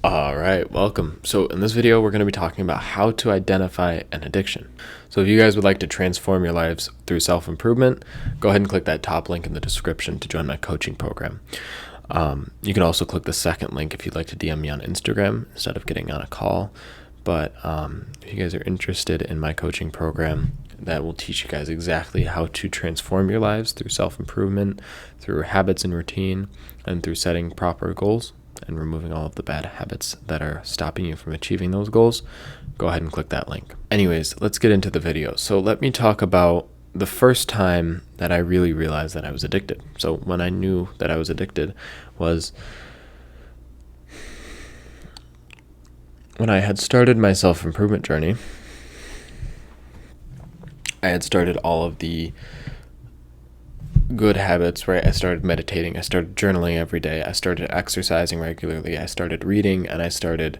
All right, welcome. So in this video, we're going to be talking about how to identify an addiction. So if you guys would like to transform your lives through self-improvement, go ahead and click that top link in the description to join my coaching program. You can also click the second link if you'd like to DM me on Instagram instead of getting on a call. But if you guys are interested in my coaching program, that will teach you guys exactly how to transform your lives through self-improvement, through habits and routine, and through setting proper goals and removing all of the bad habits that are stopping you from achieving those goals, go ahead and click that link. Anyways, let's get into the video. So let me talk about the first time that I really realized that I was addicted. So when I knew that I was addicted was when I had started my self-improvement journey. I had started all of the good habits, right? I started meditating, I started journaling every day, I started exercising regularly, I started reading, and I started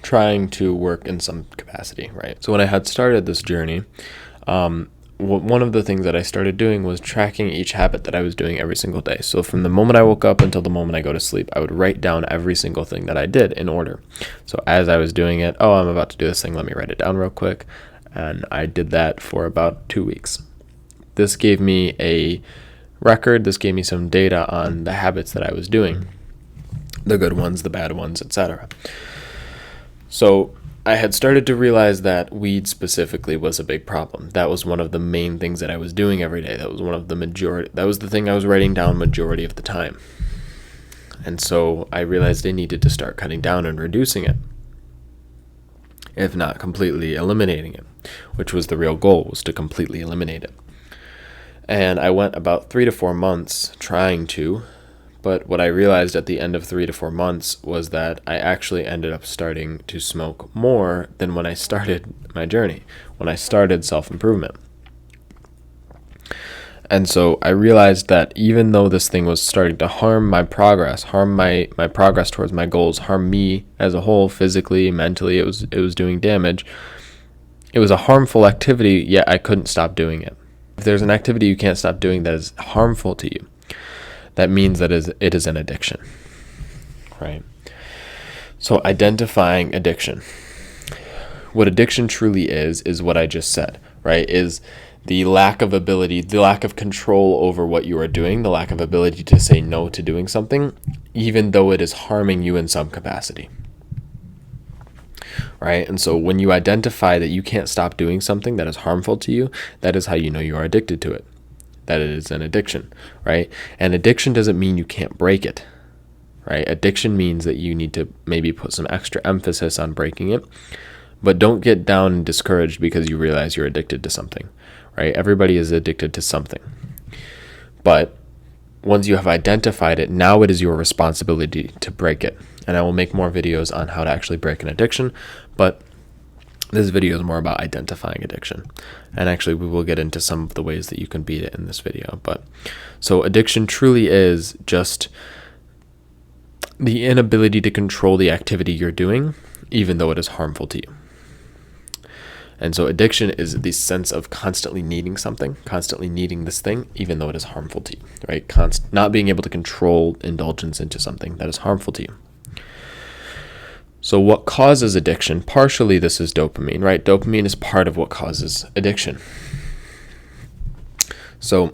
trying to work in some capacity, right? So when I had started this journey, one of the things that I started doing was tracking each habit that I was doing every single day. So from the moment I woke up until the moment I go to sleep, I would write down every single thing that I did in order. So as I was doing it, I'm about to do this thing, let me write it down real quick. And I did that for about 2 weeks. This gave me a record. This gave me some data on the habits that I was doing, the good ones, the bad ones, etc. So I had started to realize that weed specifically was a big problem. That was one of the main things that I was doing every day. That was the thing I was writing down majority of the time. And so I realized I needed to start cutting down and reducing it, if not completely eliminating it, which was the real goal, was to completely eliminate it. And I went about 3 to 4 months trying to, but what I realized at the end of 3 to 4 months was that I actually ended up starting to smoke more than when I started my journey, when I started self-improvement. And so I realized that even though this thing was starting to harm my progress, harm my progress towards my goals, harm me as a whole, physically, mentally, it was doing damage. It was a harmful activity, yet I couldn't stop doing it. If there's an activity you can't stop doing that is harmful to you, that means that it is an addiction, right? So identifying addiction. What addiction truly is what I just said, right? Is the lack of ability, the lack of control over what you are doing, the lack of ability to say no to doing something, even though it is harming you in some capacity. Right? And so when you identify that you can't stop doing something that is harmful to you, that is how you know you are addicted to it, that it is an addiction, right? And addiction doesn't mean you can't break it, right? Addiction means that you need to maybe put some extra emphasis on breaking it, but don't get down and discouraged because you realize you're addicted to something, right? Everybody is addicted to something. But once you have identified it, now it is your responsibility to break it. And I will make more videos on how to actually break an addiction, but this video is more about identifying addiction. And actually, we will get into some of the ways that you can beat it in this video. But so addiction truly is just the inability to control the activity you're doing, even though it is harmful to you. And so addiction is the sense of constantly needing something, constantly needing this thing, even though it is harmful to you, right? Not being able to control indulgence into something that is harmful to you. So what causes addiction? Partially this is dopamine, right? Dopamine is part of what causes addiction. So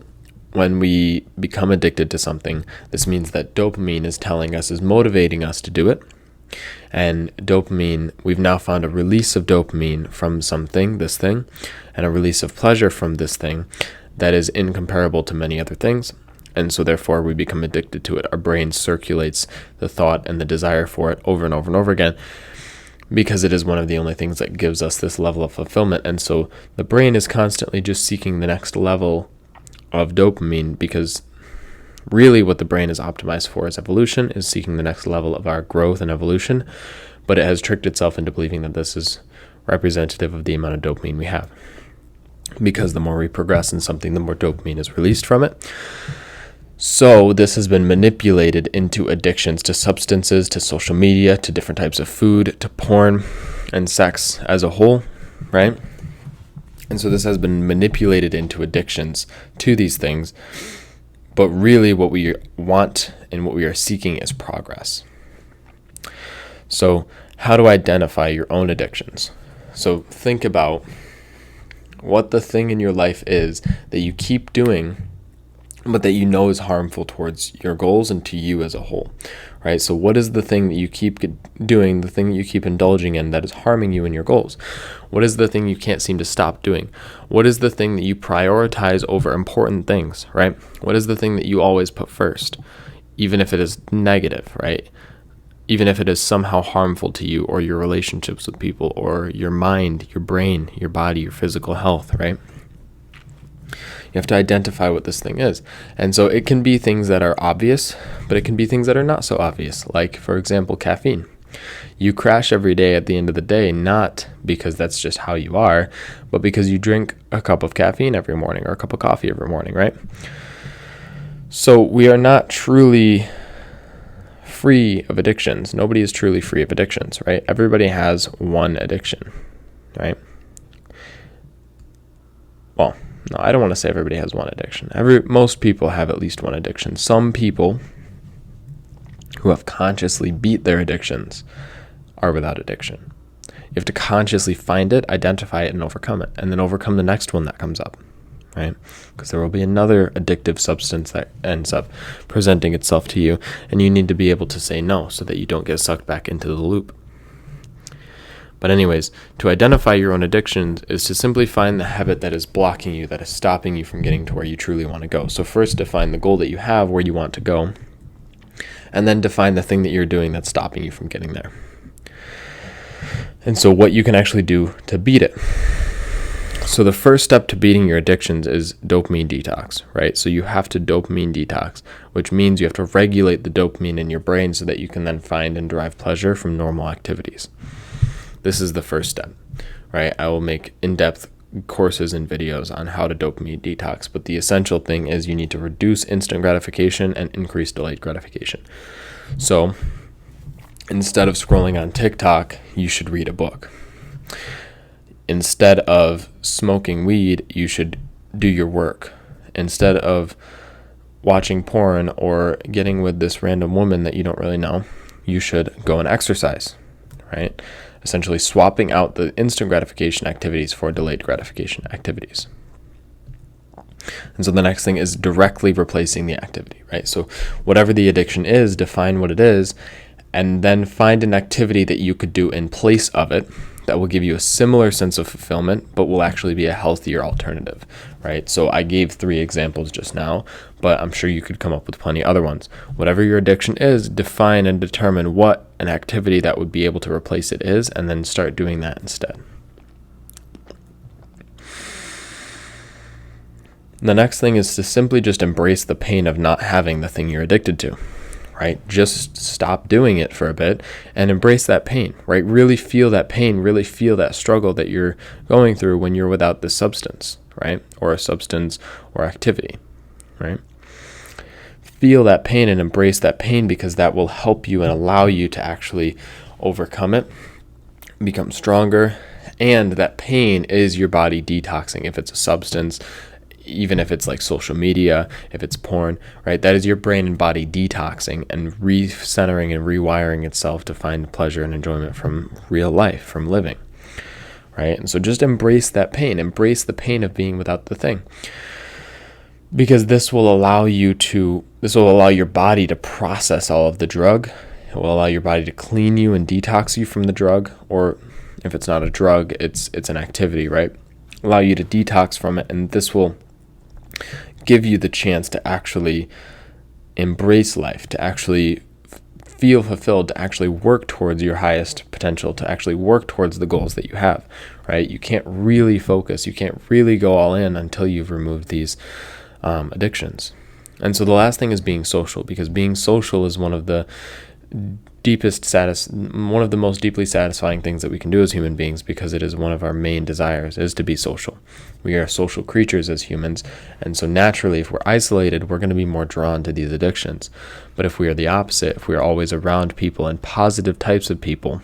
when we become addicted to something, this means that dopamine is motivating us to do it. And dopamine, we've now found a release of dopamine from this thing, and a release of pleasure from this thing that is incomparable to many other things. And so therefore we become addicted to it. Our brain circulates the thought and the desire for it over and over and over again, because it is one of the only things that gives us this level of fulfillment. And so the brain is constantly just seeking the next level of dopamine, because really what the brain is optimized for is evolution, is seeking the next level of our growth and evolution. But it has tricked itself into believing that this is representative of the amount of dopamine we have, because the more we progress in something, the more dopamine is released from it. So this has been manipulated into addictions to substances, to social media, to different types of food, to porn and sex as a whole, right? And so this has been manipulated into addictions to these things But really what we want and what we are seeking is progress. So how to identify your own addictions. So think about what the thing in your life is that you keep doing, but that you know is harmful towards your goals and to you as a whole, right? So what is the thing that you keep doing, the thing that you keep indulging in that is harming you in your goals? What is the thing you can't seem to stop doing? What is the thing that you prioritize over important things, right? What is the thing that you always put first, even if it is negative, right? Even if it is somehow harmful to you or your relationships with people or your mind, your brain, your body, your physical health, right? You have to identify what this thing is. And so it can be things that are obvious, but it can be things that are not so obvious. Like, for example, caffeine. You crash every day at the end of the day, not because that's just how you are, but because you drink a cup of caffeine every morning or a cup of coffee every morning, right? So we are not truly free of addictions. Nobody is truly free of addictions, right? Everybody has one addiction, right? Well, no, I don't want to say everybody has one addiction. Most people have at least one addiction. Some people who have consciously beat their addictions are without addiction. You have to consciously find it, identify it, and overcome it, and then overcome the next one that comes up, right? Because there will be another addictive substance that ends up presenting itself to you, and you need to be able to say no so that you don't get sucked back into the loop. But anyways, to identify your own addictions is to simply find the habit that is blocking you, that is stopping you from getting to where you truly want to go. So first define the goal that you have, where you want to go, and then define the thing that you're doing that's stopping you from getting there. And so what you can actually do to beat it. So the first step to beating your addictions is dopamine detox, right? So you have to dopamine detox, which means you have to regulate the dopamine in your brain so that you can then find and derive pleasure from normal activities. This is the first step, right? I will make in-depth courses and videos on how to dopamine detox, but the essential thing is you need to reduce instant gratification and increase delayed gratification. So instead of scrolling on TikTok, you should read a book. Instead of smoking weed, you should do your work. Instead of watching porn or getting with this random woman that you don't really know, you should go and exercise, right? Essentially swapping out the instant gratification activities for delayed gratification activities. And so the next thing is directly replacing the activity, right? So whatever the addiction is, define what it is, and then find an activity that you could do in place of it that will give you a similar sense of fulfillment, but will actually be a healthier alternative, right? So I gave 3 examples just now, but I'm sure you could come up with plenty other ones. Whatever your addiction is, define and determine what an activity that would be able to replace it is, and then start doing that instead. The next thing is to simply just embrace the pain of not having the thing you're addicted to. Right? Just stop doing it for a bit and embrace that pain, right? Really feel that pain, really feel that struggle that you're going through when you're without this substance, right? Or a substance or activity, right? Feel that pain and embrace that pain, because that will help you and allow you to actually overcome it, become stronger, and that pain is your body detoxing. If it's a substance, even if it's like social media, if it's porn, right? That is your brain and body detoxing and recentering and rewiring itself to find pleasure and enjoyment from real life, from living, right? And so just embrace that pain. Embrace the pain of being without the thing, because this will allow your body to process all of the drug. It will allow your body to clean you and detox you from the drug, or if it's not a drug, it's an activity, right? Allow you to detox from it, and this will give you the chance to actually embrace life, to actually feel fulfilled, to actually work towards your highest potential, to actually work towards the goals that you have, right? You can't really focus, you can't really go all in until you've removed these addictions. And so the last thing is being social, because being social is one of the most deeply satisfying things that we can do as human beings, because it is one of our main desires, is to be social. We are social creatures as humans, and so naturally, if we're isolated, we're going to be more drawn to these addictions. But if we are the opposite, if we are always around people and positive types of people,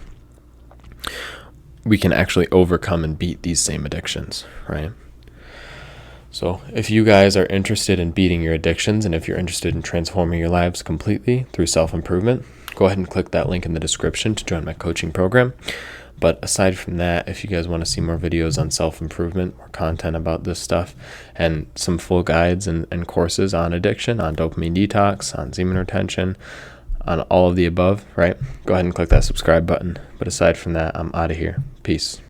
we can actually overcome and beat these same addictions, right? So if you guys are interested in beating your addictions, and if you're interested in transforming your lives completely through self-improvement, go ahead and click that link in the description to join my coaching program. But aside from that, if you guys want to see more videos on self-improvement, more content about this stuff, and some full guides and courses on addiction, on dopamine detox, on semen retention, on all of the above, right? Go ahead and click that subscribe button. But aside from that, I'm out of here. Peace.